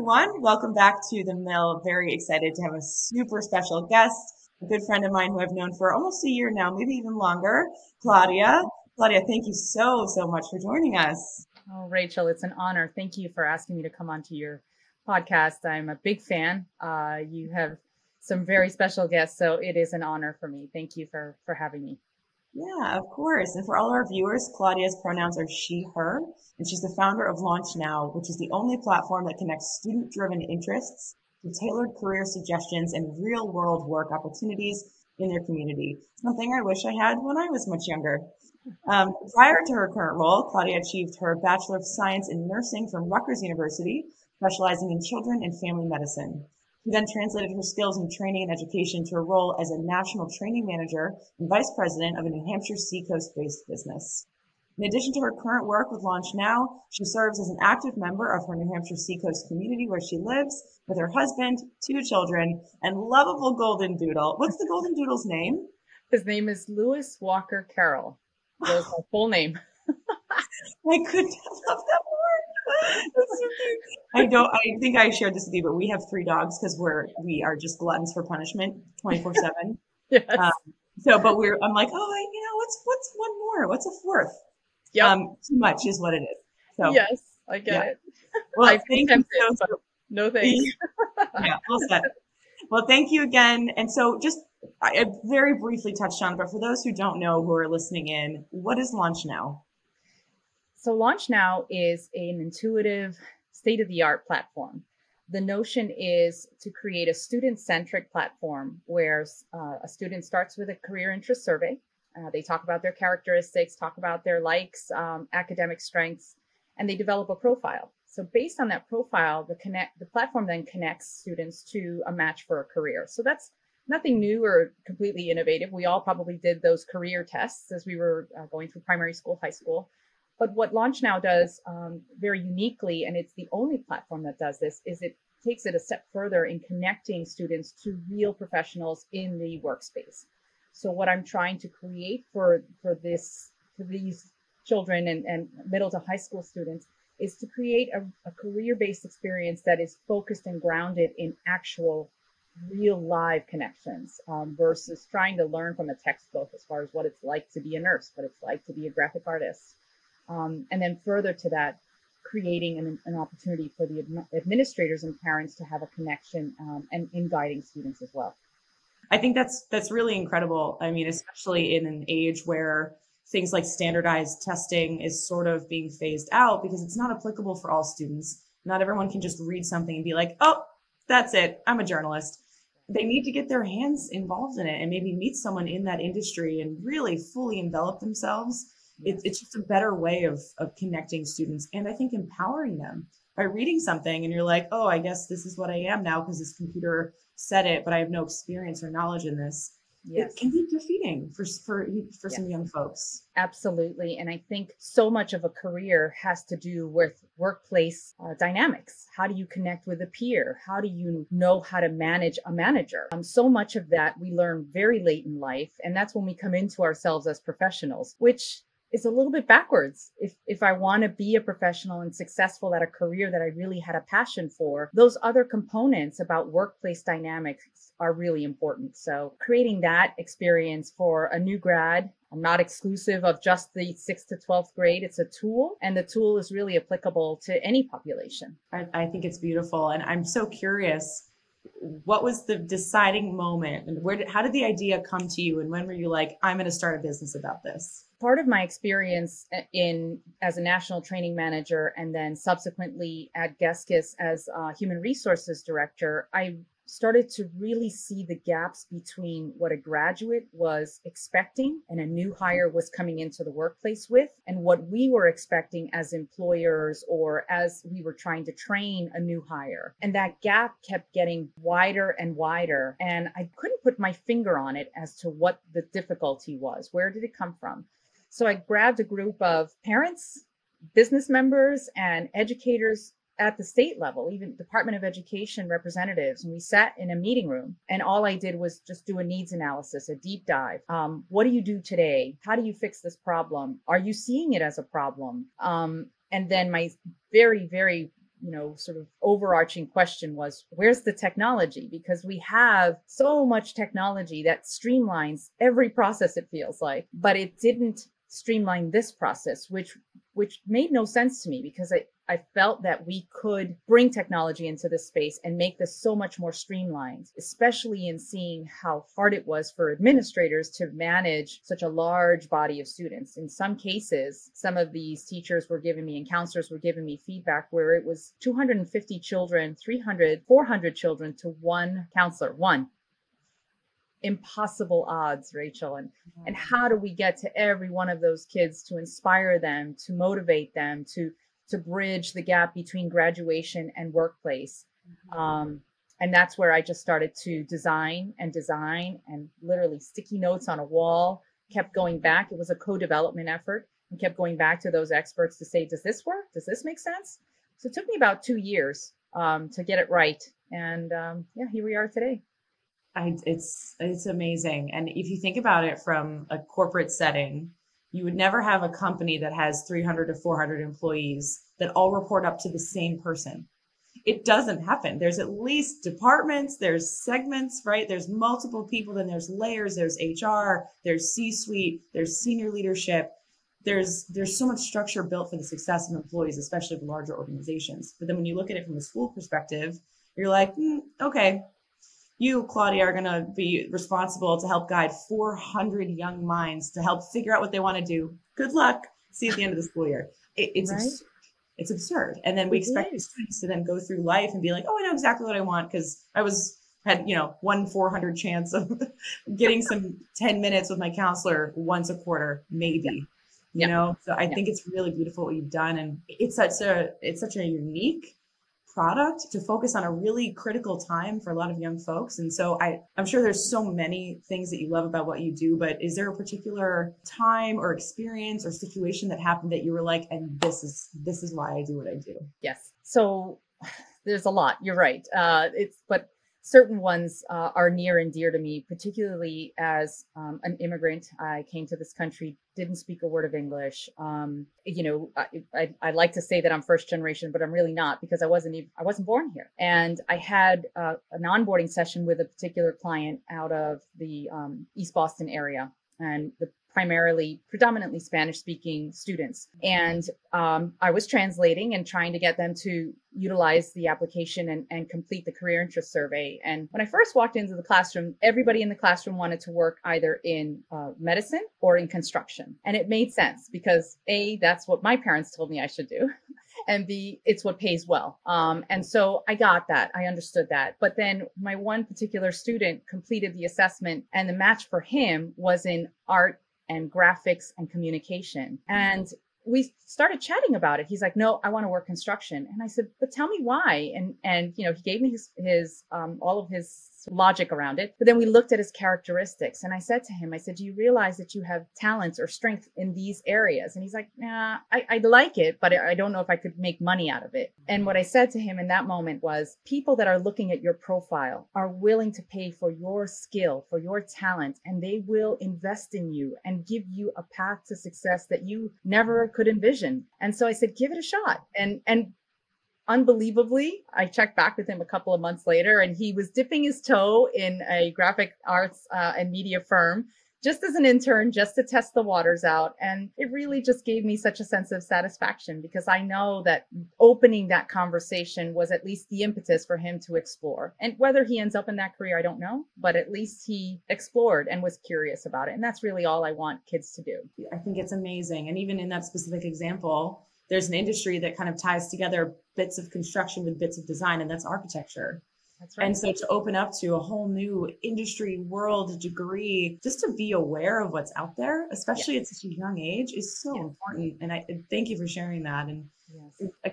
everyone. Welcome back to The Mill. Very excited to have a super special guest, a good friend of mine who I've known for almost a year now, maybe even longer, Claudia. Claudia, thank you so much for joining us. Oh, Rachel, it's an honor. Thank you for asking me to come onto your podcast. I'm a big fan. You have some very special guests, so it is an honor for me. Thank you for having me. Yeah, of course. And for all our viewers, Claudia's pronouns are she, her, and she's the founder of Launch Now, which is the only platform that connects student-driven interests to tailored career suggestions and real-world work opportunities in their community. Something I wish I had when I was much younger. Prior to her current role, Claudia achieved her Bachelor of Science in Nursing from Rutgers University, specializing in children and family medicine. She then translated her skills in training and education to a role as a national training manager and vice president of a New Hampshire seacoast-based business. In addition to her current work with Launch Now, she serves as an active member of her New Hampshire seacoast community where she lives with her husband, 2 children, and lovable golden doodle. What's the golden doodle's name? His name is Lewis Walker Carroll. That's my full name. I couldn't have loved that more. That's so cute. I think I shared this with you, but we have 3 dogs because we are just gluttons for punishment 24/7. Yes. I'm like, what's one more? What's a fourth? Yep. Too much is what it is. So yes, I get it. Well, thank you. No thanks. Yeah, well said. Well, thank you again. And so I very briefly touched on, but for those who don't know, who are listening in, what is Launch Now? So Launch Now is an intuitive, state-of-the-art platform. The notion is to create a student-centric platform where a student starts with a career interest survey. They talk about their characteristics, talk about their likes, academic strengths, and they develop a profile. So based on that profile, the platform then connects students to a match for a career. So that's nothing new or completely innovative. We all probably did those career tests as we were going through primary school, high school. But what Launch Now does very uniquely, and it's the only platform that does this, is it takes it a step further in connecting students to real professionals in the workspace. So what I'm trying to create for these children and middle to high school students is to create a career-based experience that is focused and grounded in actual real live connections versus trying to learn from a textbook as far as what it's like to be a nurse, what it's like to be a graphic artist. And then further to that, creating an opportunity for the administrators and parents to have a connection and in guiding students as well. I think that's really incredible. I mean, especially in an age where things like standardized testing is sort of being phased out because it's not applicable for all students. Not everyone can just read something and be like, oh, that's it. I'm a journalist. They need to get their hands involved in it and maybe meet someone in that industry and really fully envelop themselves. It's just a better way of connecting students and I think empowering them by reading something and you're like, oh, I guess this is what I am now because this computer said it, but I have no experience or knowledge in this. Yes. It can be defeating for some young folks. Absolutely. And I think so much of a career has to do with workplace dynamics. How do you connect with a peer? How do you know how to manage a manager? So much of that we learn very late in life. And that's when we come into ourselves as professionals, which is a little bit backwards. If I want to be a professional and successful at a career that I really had a passion for, those other components about workplace dynamics are really important. So creating that experience for a new grad, not exclusive of just the 6th to 12th grade. It's a tool, and the tool is really applicable to any population. I think it's beautiful. And I'm so curious, what was the deciding moment and how did the idea come to you? And when were you like, I'm going to start a business about this? Part of my experience as a national training manager and then subsequently at Geskis as human resources director, I started to really see the gaps between what a graduate was expecting and a new hire was coming into the workplace with, and what we were expecting as employers or as we were trying to train a new hire. And that gap kept getting wider and wider. And I couldn't put my finger on it as to what the difficulty was. Where did it come from? So I grabbed a group of parents, business members, and educators at the state level, even Department of Education representatives. And we sat in a meeting room and all I did was just do a needs analysis, a deep dive. What do you do today? How do you fix this problem? Are you seeing it as a problem? And then my very, very sort of overarching question was, where's the technology? Because we have so much technology that streamlines every process, it feels like, but it didn't streamline this process, which made no sense to me, because I felt that we could bring technology into this space and make this so much more streamlined, especially in seeing how hard it was for administrators to manage such a large body of students. In some cases, some of these teachers were giving me and counselors were giving me feedback where it was 250 children, 300, 400 children to one counselor, one. Impossible odds, Rachel. And how do we get to every one of those kids to inspire them, to motivate them, to bridge the gap between graduation and workplace? And that's where I just started to design and literally sticky notes on a wall, kept going back. It was a co-development effort, and kept going back to those experts to say, does this work? Does this make sense? So it took me about 2 years to get it right. And here we are today. It's amazing. And if you think about it from a corporate setting, you would never have a company that has 300 to 400 employees that all report up to the same person. It doesn't happen. There's at least departments, there's segments, right? There's multiple people, then there's layers, there's HR, there's C-suite, there's senior leadership. There's so much structure built for the success of employees, especially of larger organizations. But then when you look at it from a school perspective, you're like, okay, you, Claudia, are going to be responsible to help guide 400 young minds to help figure out what they want to do. Good luck. See you at the end of the school year. It's right? Absurd. It's absurd. And then we expect the students to then go through life and be like, oh, I know exactly what I want because I had 1/400 chance of getting some 10 minutes with my counselor once a quarter, maybe. So I think it's really beautiful what you've done, and it's such a unique product to focus on a really critical time for a lot of young folks. And so I'm sure there's so many things that you love about what you do, but is there a particular time or experience or situation that happened that you were like, and this is why I do what I do? Yes. So there's a lot. You're right. But certain ones are near and dear to me, particularly as an immigrant. I came to this country, didn't speak a word of English. I like to say that I'm first generation, but I'm really not, because I wasn't born here. And I had an onboarding session with a particular client out of the East Boston area, and predominantly Spanish speaking students. And I was translating and trying to get them to utilize the application and complete the career interest survey. And when I first walked into the classroom, everybody in the classroom wanted to work either in medicine or in construction. And it made sense because A, that's what my parents told me I should do. And B, it's what pays well. And so I got that. I understood that. But then my one particular student completed the assessment, and the match for him was in art and graphics and communication. And we started chatting about it. He's like, no, I want to work construction. And I said, but tell me why. And he gave me his all of his logic around it. But then we looked at his characteristics. And I said to him, do you realize that you have talents or strength in these areas? And he's like, nah, I like it, but I don't know if I could make money out of it. And what I said to him in that moment was, people that are looking at your profile are willing to pay for your skill, for your talent, and they will invest in you and give you a path to success that you never could envision. And so I said, give it a shot. And unbelievably, I checked back with him a couple of months later, and he was dipping his toe in a graphic arts and media firm just as an intern, just to test the waters out. And it really just gave me such a sense of satisfaction, because I know that opening that conversation was at least the impetus for him to explore. And whether he ends up in that career, I don't know, but at least he explored and was curious about it. And that's really all I want kids to do. I think it's amazing. And even in that specific example, there's an industry that kind of ties together bits of construction with bits of design, and that's architecture. That's right. And so to open up to a whole new industry world degree, just to be aware of what's out there, especially at such a young age, is so important. And I thank you for sharing that. And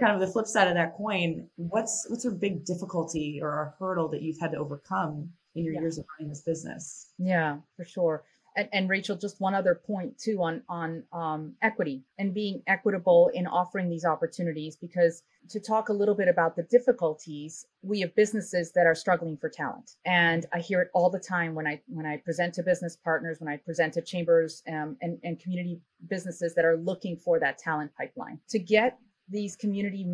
kind of the flip side of that coin, what's a big difficulty or a hurdle that you've had to overcome in your years of running this business? Yeah, for sure. And Rachel, just one other point too on equity and being equitable in offering these opportunities, because to talk a little bit about the difficulties, we have businesses that are struggling for talent. And I hear it all the time when I present to business partners, when I present to chambers and community businesses that are looking for that talent pipeline. To get these community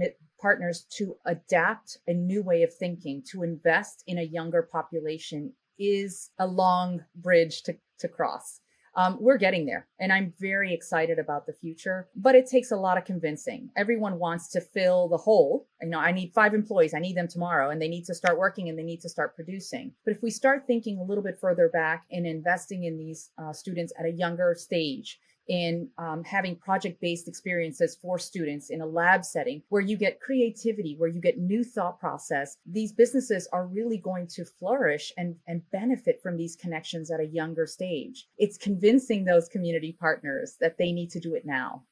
partners to adapt a new way of thinking, to invest in a younger population is a long bridge to cross. We're getting there, and I'm very excited about the future, but it takes a lot of convincing. Everyone wants to fill the hole. I need 5 employees. I need them tomorrow, and they need to start working and they need to start producing. But if we start thinking a little bit further back and investing in these students at a younger stage, in having project-based experiences for students in a lab setting where you get creativity, where you get new thought process, these businesses are really going to flourish and benefit from these connections at a younger stage. It's convincing those community partners that they need to do it now.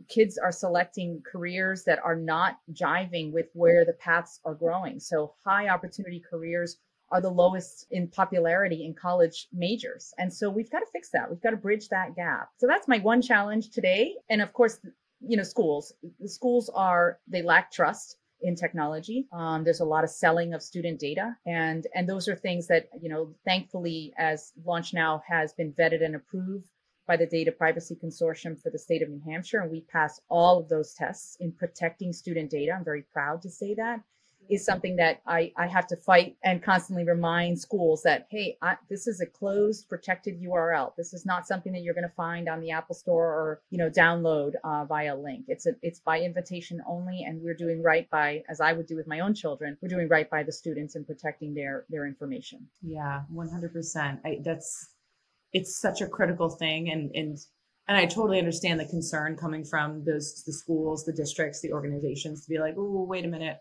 Kids are selecting careers that are not jiving with where the paths are growing. So high opportunity careers are the lowest in popularity in college majors. And so we've got to fix that. We've got to bridge that gap. So that's my one challenge today. And of course, the schools they lack trust in technology. There's a lot of selling of student data. And those are things that, thankfully, as Launch Now has been vetted and approved by the Data Privacy Consortium for the state of New Hampshire. And we pass all of those tests in protecting student data. I'm very proud to say that. Is something that I have to fight and constantly remind schools that, hey, this is a closed, protected URL. This is not something that you're going to find on the Apple Store or, download via link. It's by invitation only, and we're doing right by, as I would do with my own children, we're doing right by the students and protecting their information. Yeah, 100%. It's such a critical thing, and I totally understand the concern coming from the schools, the districts, the organizations to be like, oh, wait a minute.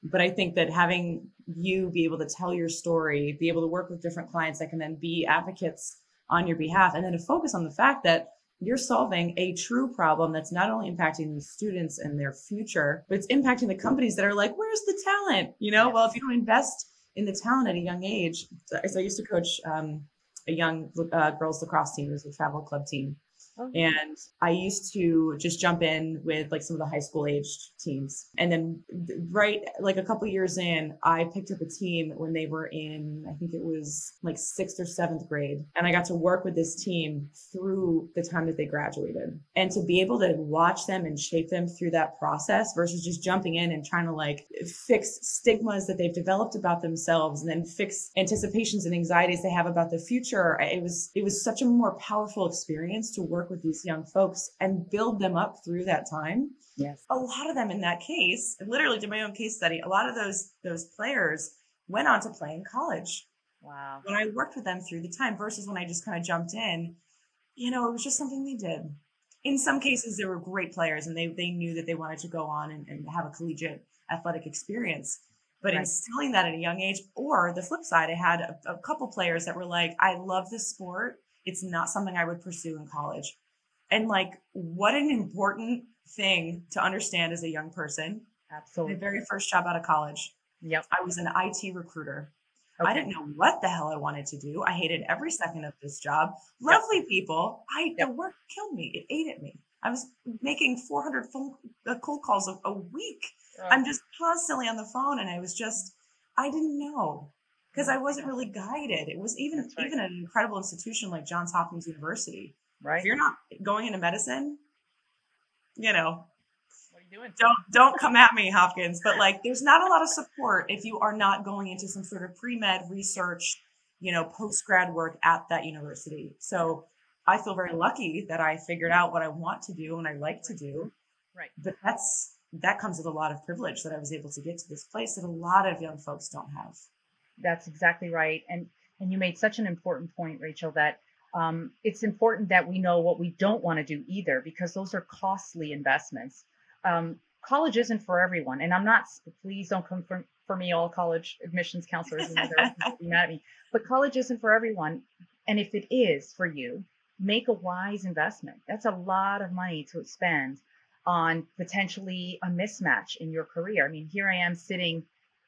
But I think that having you be able to tell your story, be able to work with different clients that can then be advocates on your behalf, and then to focus on the fact that you're solving a true problem that's not only impacting the students and their future, but it's impacting the companies that are like, where's the talent? Well, if you don't invest in the talent at a young age, as I used to coach a young girls lacrosse team, it was a travel club team. Okay. And I used to just jump in with like some of the high school aged teams. And then right, like a couple years in, I picked up a team when they were in, I think it was like 6th or 7th grade. And I got to work with this team through the time that they graduated. And to be able to watch them and shape them through that process versus just jumping in and trying to like fix stigmas that they've developed about themselves and then fix anticipations and anxieties they have about the future. It was such a more powerful experience to work with these young folks and build them up through that time. Yes. A lot of them in that case, I literally did my own case study. A lot of those players went on to play in college. Wow. When I worked with them through the time versus when I just kind of jumped in, it was just something they did. In some cases, they were great players and they knew that they wanted to go on and have a collegiate athletic experience. But right. Instilling that at a young age, or the flip side, I had a couple players that were like, I love this sport. It's not something I would pursue in college. And like, what an important thing to understand as a young person. Absolutely. My very first job out of college. Yep. I was an IT recruiter. Okay. I didn't know what the hell I wanted to do. I hated every second of this job. Lovely people. The work killed me. It ate at me. I was making 400 cold calls a week. I'm just constantly on the phone. And I didn't know. Because I wasn't really guided. It was even an incredible institution like Johns Hopkins University. Right. If you're not going into medicine, what are you doing? Don't come at me, Hopkins. But like, there's not a lot of support if you are not going into some sort of pre-med research, post-grad work at that university. So I feel very lucky that I figured out what I want to do and I like to do. Right. But that comes with a lot of privilege that I was able to get to this place that a lot of young folks don't have. That's exactly right. And you made such an important point, Rachel, that it's important that we know what we don't want to do either, because those are costly investments. College isn't for everyone. And please don't come for me, all college admissions counselors and other be mad at me, but college isn't for everyone. And if it is for you, make a wise investment. That's a lot of money to spend on potentially a mismatch in your career. I mean, here I am sitting,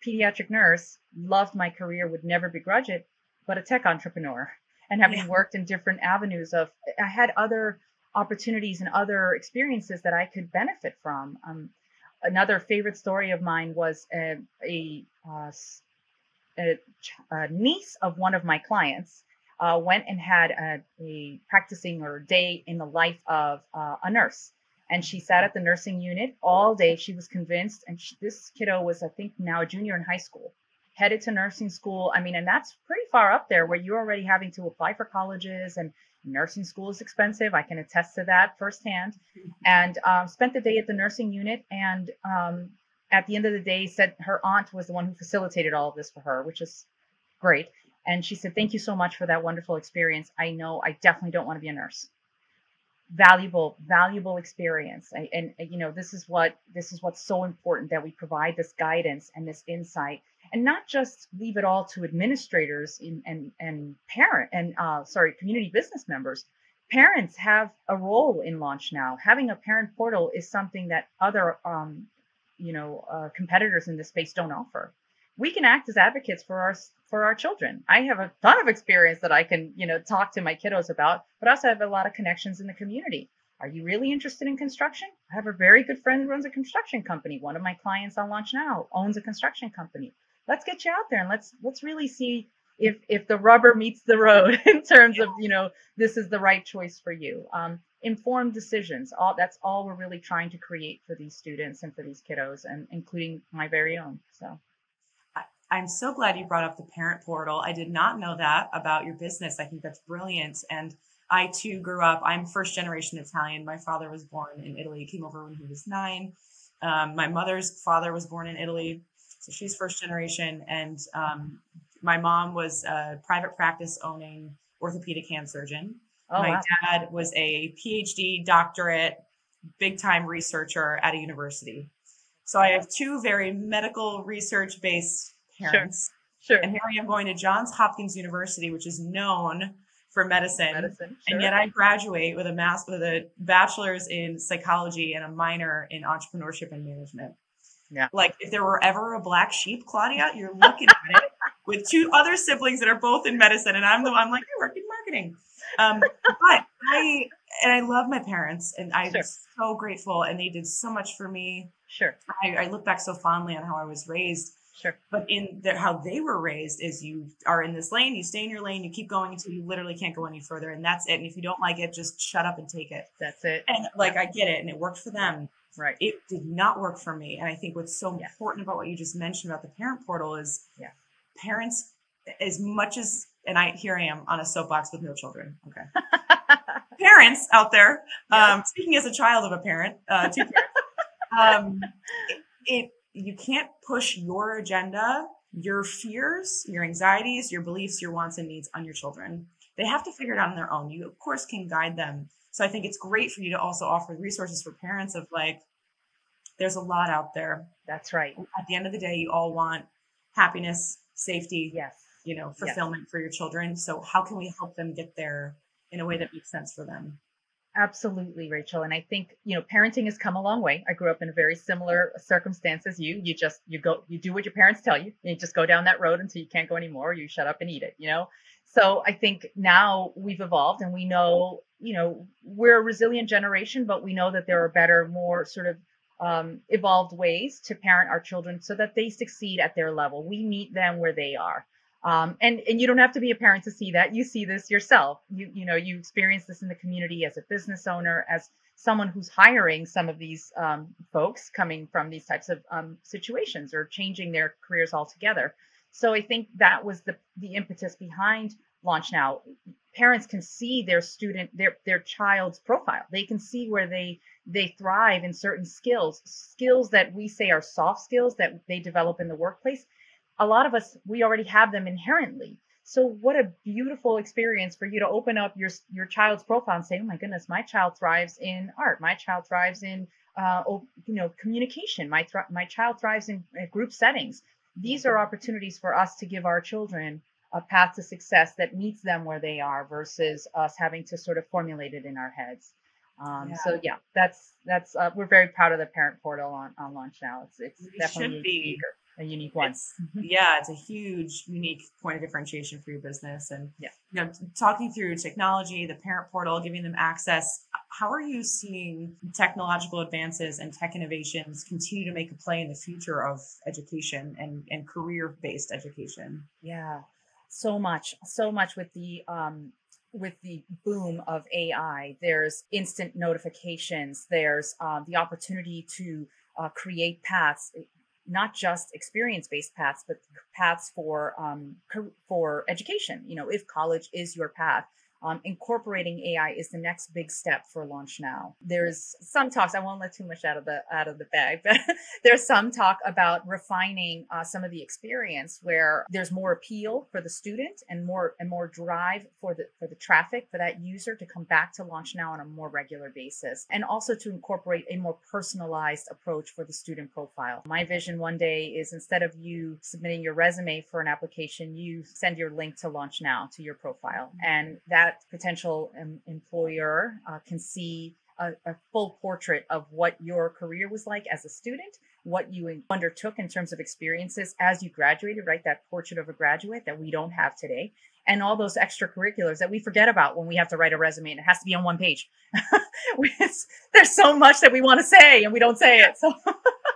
pediatric nurse, loved my career, would never begrudge it, but a tech entrepreneur. And having worked in different avenues I had other opportunities and other experiences that I could benefit from. Another favorite story of mine was a niece of one of my clients went and had a practicing or day in the life of a nurse. And she sat at the nursing unit all day. She was convinced. And this kiddo was, I think, now a junior in high school, headed to nursing school. I mean, and that's pretty far up there where you're already having to apply for colleges, and nursing school is expensive. I can attest to that firsthand. And spent the day at the nursing unit. And at the end of the day, said her aunt was the one who facilitated all of this for her, which is great. And she said, "Thank you so much for that wonderful experience. I know I definitely don't want to be a nurse." Valuable experience. And you know, this is what's so important, that we provide this guidance and this insight, and not just leave it all to administrators and parent and community business members. Parents have a role in Launch Now. Having a parent portal is something that other competitors in this space don't offer. We can act as advocates for our children. I have a ton of experience that I can, talk to my kiddos about, but I also have a lot of connections in the community. Are you really interested in construction? I have a very good friend who runs a construction company. One of my clients on Launch Now owns a construction company. Let's get you out there and let's really see if the rubber meets the road in terms of, this is the right choice for you. Informed decisions. That's all we're really trying to create for these students and for these kiddos, and including my very own. So I'm so glad you brought up the parent portal. I did not know that about your business. I think that's brilliant. And I too grew up, I'm first generation Italian. My father was born in Italy, came over when he was 9. My mother's father was born in Italy, so she's first generation. And my mom was a private practice owning orthopedic hand surgeon. Oh, My wow. dad was a PhD doctorate, big time researcher at a university. So I have two very medical research based parents. Sure. And here I am going to Johns Hopkins University, which is known for medicine. Sure. And yet I graduate with a bachelor's in psychology and a minor in entrepreneurship and management. Yeah. Like, if there were ever a black sheep, Claudia, you're looking at it with two other siblings that are both in medicine, and I'm like, I work in marketing. But I love my parents, and I'm so grateful, and they did so much for me. Sure. I look back so fondly on how I was raised. Sure. But how they were raised is, you are in this lane, you stay in your lane, you keep going until you literally can't go any further, and that's it. And if you don't like it, just shut up and take it. That's it. And I get it, and it worked for them. Right. It did not work for me. And I think what's so important about what you just mentioned about the parent portal is parents, as much as, and here I am on a soapbox with no children. Okay. Parents out there, speaking as a child of a parent, two parents, you can't push your agenda, your fears, your anxieties, your beliefs, your wants and needs on your children. They have to figure it out on their own. You, of course, can guide them. So I think it's great for you to also offer resources for parents of there's a lot out there. That's right. At the end of the day, you all want happiness, safety, fulfillment for your children. So how can we help them get there in a way that makes sense for them? Absolutely, Rachel. And I think, parenting has come a long way. I grew up in a very similar circumstance as you. You do what your parents tell you. You just go down that road until you can't go anymore. You shut up and eat it, So I think now we've evolved, and we know, we're a resilient generation, but we know that there are better, more sort of evolved ways to parent our children so that they succeed at their level. We meet them where they are. And you don't have to be a parent to see that. You see this yourself. You experience this in the community as a business owner, as someone who's hiring some of these folks coming from these types of situations or changing their careers altogether. So I think that was the impetus behind Launch Now. Parents can see their student, their child's profile. They can see where they thrive in certain skills that we say are soft skills that they develop in the workplace. A lot of us, we already have them inherently. So what a beautiful experience for you to open up your child's profile and say, oh my goodness, my child thrives in art. My child thrives in, communication. My child thrives in group settings. These are opportunities for us to give our children a path to success that meets them where they are versus us having to sort of formulate it in our heads. So that's we're very proud of the parent portal on Launch Now. It's definitely a unique one. It's a huge, unique point of differentiation for your business. And talking through technology, the parent portal, giving them access. How are you seeing technological advances and tech innovations continue to make a play in the future of education and career-based education? Yeah, so much with the with the boom of AI, there's instant notifications, there's the opportunity to create paths, not just experience-based paths, but paths for education. You know, if college is your path, incorporating AI is the next big step for Launch Now. There's some talks. I won't let too much out of the bag, but there's some talk about refining some of the experience where there's more appeal for the student and more drive for the traffic for that user to come back to Launch Now on a more regular basis, and also to incorporate a more personalized approach for the student profile. My vision one day is, instead of you submitting your resume for an application, you send your link to Launch Now to your profile, and that potential employer can see a full portrait of what your career was like as a student, what you undertook in terms of experiences as you graduated, right? That portrait of a graduate that we don't have today, and all those extracurriculars that we forget about when we have to write a resume and it has to be on one page. There's so much that we want to say and we don't say it. So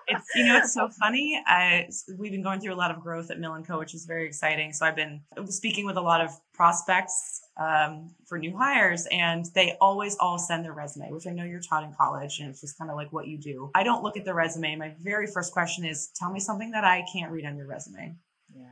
it's, it's so funny. We've been going through a lot of growth at Mill & Co., which is very exciting. So I've been speaking with a lot of prospects for new hires, and they always all send their resume, which I know you're taught in college, and it's just kind of like what you do. I don't look at the resume. My very first question is, tell me something that I can't read on your resume. Yeah.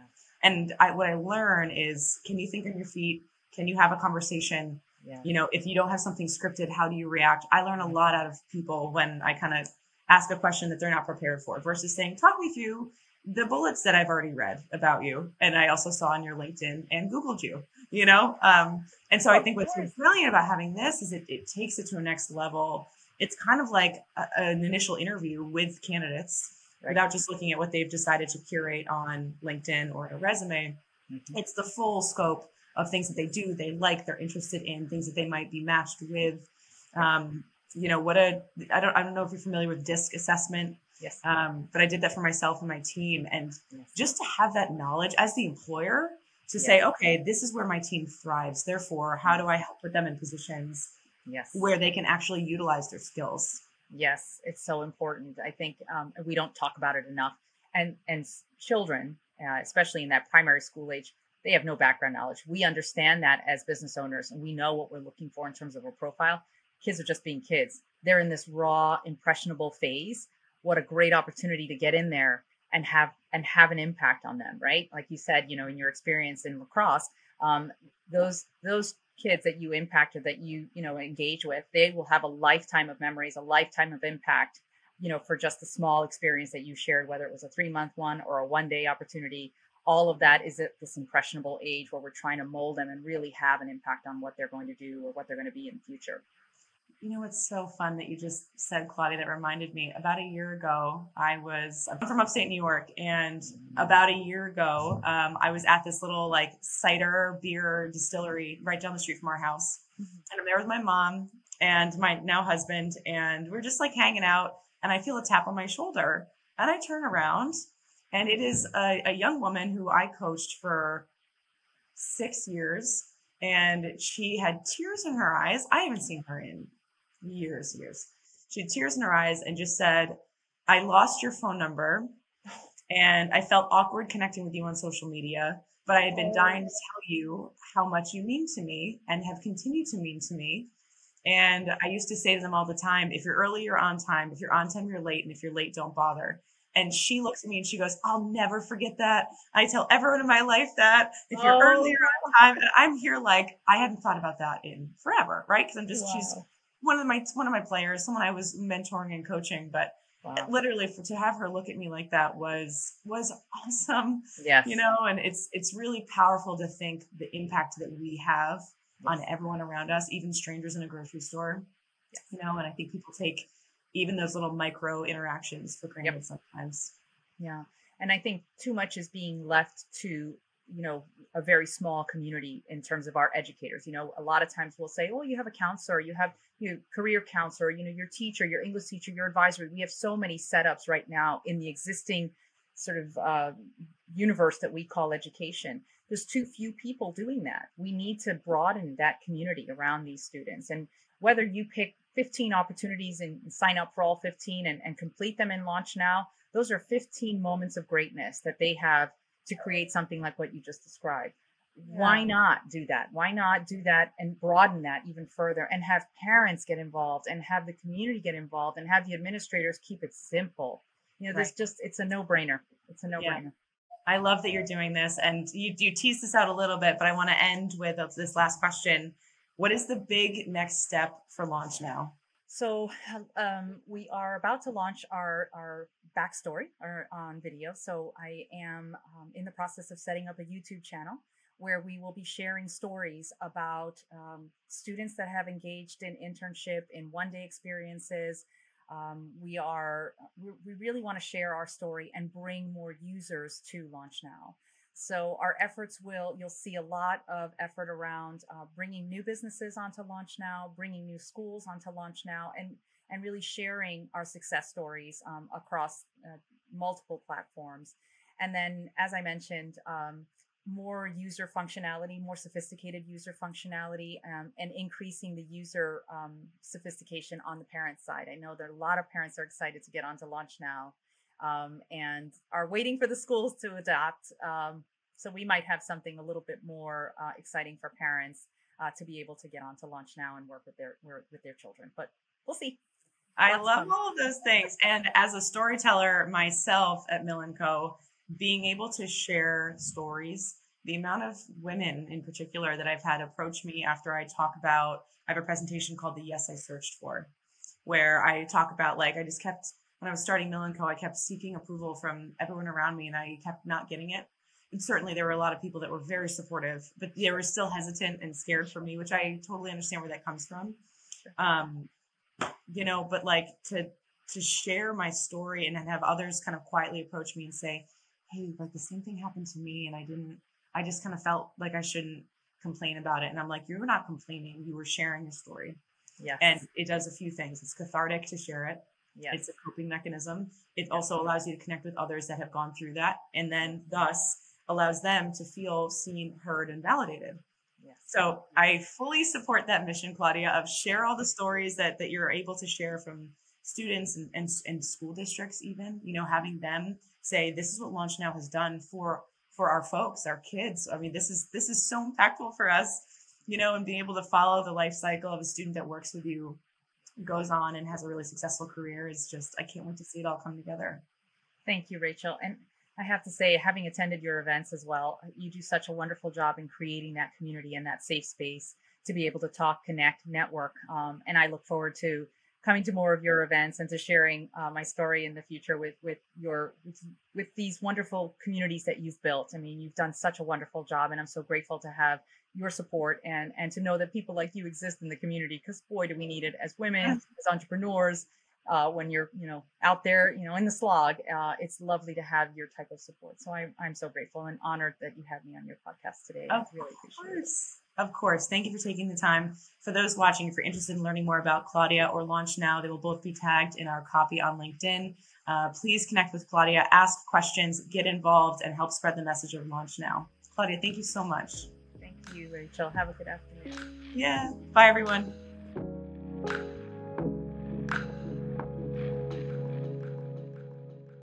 And what I learn is, can you think on your feet? Can you have a conversation? Yeah. If you don't have something scripted, how do you react? I learn a lot out of people when I kind of ask a question that they're not prepared for, versus saying, talk me through the bullets that I've already read about you, and I also saw on your LinkedIn and Googled you, and so I think what's really brilliant about having this is it takes it to a next level. It's kind of like an initial interview with candidates, right, without just looking at what they've decided to curate on LinkedIn or a resume. Mm-hmm. It's the full scope of things that they do, they like, they're interested in, things that they might be matched with. I don't know if you're familiar with DISC assessment. Yes. But I did that for myself and my team. And just to have that knowledge as the employer to say, okay, this is where my team thrives. Therefore, how do I help put them in positions where they can actually utilize their skills? Yes, it's so important. I think we don't talk about it enough. And children, especially in that primary school age, they have no background knowledge. We understand that as business owners, and we know what we're looking for in terms of a profile. Kids are just being kids. They're in this raw, impressionable phase. What a great opportunity to get in there and have an impact on them, right? Like you said, in your experience in lacrosse, those kids that you impacted, that you engage with, they will have a lifetime of memories, a lifetime of impact, for just the small experience that you shared, whether it was a 3-month one or a 1-day opportunity. All of that is at this impressionable age where we're trying to mold them and really have an impact on what they're going to do or what they're going to be in the future. It's so fun that you just said, Claudia, that reminded me. About a year ago, I'm from upstate New York, and about a year ago, I was at this little cider beer distillery right down the street from our house. And I'm there with my mom and my now husband, and we're just hanging out, and I feel a tap on my shoulder, and I turn around, and it is a young woman who I coached for 6 years, and she had tears in her eyes. I haven't seen her in years. She had tears in her eyes and just said, I lost your phone number and I felt awkward connecting with you on social media, but I had been dying to tell you how much you mean to me and have continued to mean to me. And I used to say to them all the time, if you're early, you're on time. If you're on time, you're late. And if you're late, don't bother. And she looks at me and she goes, I'll never forget that. I tell everyone in my life that if you're early, you're on time. And I'm here I hadn't thought about that in forever, right? Because she's one of my players, someone I was mentoring and coaching, but literally to have her look at me like that was awesome. Yes. And it's really powerful to think the impact that we have on everyone around us, even strangers in a grocery store. And I think people take even those little micro interactions for granted sometimes. Yeah. And I think too much is being left to a very small community in terms of our educators. A lot of times we'll say, oh, you have a counselor, you have your career counselor, your teacher, your English teacher, your advisor. We have so many setups right now in the existing sort of universe that we call education. There's too few people doing that. We need to broaden that community around these students. And whether you pick 15 opportunities and sign up for all 15 and complete them and Launch Now, those are 15 moments of greatness that they have to create something like what you just described. why not do that? Why not do that and broaden that even further and have parents get involved and have the community get involved and have the administrators keep it simple? There's just, it's a no-brainer. It's a Yeah. no-brainer. I love that you're doing this, and you teased this out a little bit, but I want to end with this last question. What is the big next step for Launch Now? So we are about to launch our backstory on video. So I am in the process of setting up a YouTube channel where we will be sharing stories about students that have engaged in internship, in one-day experiences. We really want to share our story and bring more users to Launch Now. So our efforts you'll see a lot of effort around bringing new businesses onto Launch Now, bringing new schools onto Launch Now, and really sharing our success stories across multiple platforms. And then, as I mentioned, more user functionality, more sophisticated user functionality, and increasing the user sophistication on the parent side. I know that a lot of parents are excited to get onto Launch Now. And are waiting for the schools to adopt. So we might have something a little bit more exciting for parents to be able to get onto Launch Now and work with their children. But we'll see. I love all of those things. And as a storyteller myself at Mill & Co., being able to share stories, the amount of women in particular that I've had approach me after I have a presentation called the Yes, I Searched For, where I talk about, like, when I was starting Mill & Co., I kept seeking approval from everyone around me and I kept not getting it. And certainly there were a lot of people that were very supportive, but they were still hesitant and scared for me, which I totally understand where that comes from. But like to share my story and then have others kind of quietly approach me and say, hey, like the same thing happened to me. And I just kind of felt like I shouldn't complain about it. And I'm like, you were not complaining. You were sharing your story. Yes. And it does a few things. It's cathartic to share it. Yes. It's a coping mechanism. It also allows you to connect with others that have gone through that, and then thus allows them to feel seen, heard, and validated. Yes. So I fully support that mission, Claudia, of share all the stories that you're able to share from students and school districts, even, having them say, this is what Launch Now has done for our folks, our kids. I mean, this is so impactful for us, and being able to follow the life cycle of a student that works with you, goes on and has a really successful career is just, I can't wait to see it all come together. Thank you, Rachel. And I have to say, having attended your events as well, you do such a wonderful job in creating that community and that safe space to be able to talk, connect, network. And I look forward to coming to more of your events and to sharing my story in the future with these wonderful communities that you've built. I mean, you've done such a wonderful job, and I'm so grateful to have your support and to know that people like you exist in the community, because boy, do we need it as women, as entrepreneurs. When you're, out there, in the slog, it's lovely to have your type of support. So I'm so grateful and honored that you had me on your podcast today. I really appreciate it. Of course. Thank you for taking the time. For those watching, if you're interested in learning more about Claudia or Launch Now, they will both be tagged in our copy on LinkedIn. Please connect with Claudia, ask questions, get involved, and help spread the message of Launch Now. Claudia, thank you so much. Thank you, Rachel. Have a good afternoon. Yeah. Bye, everyone.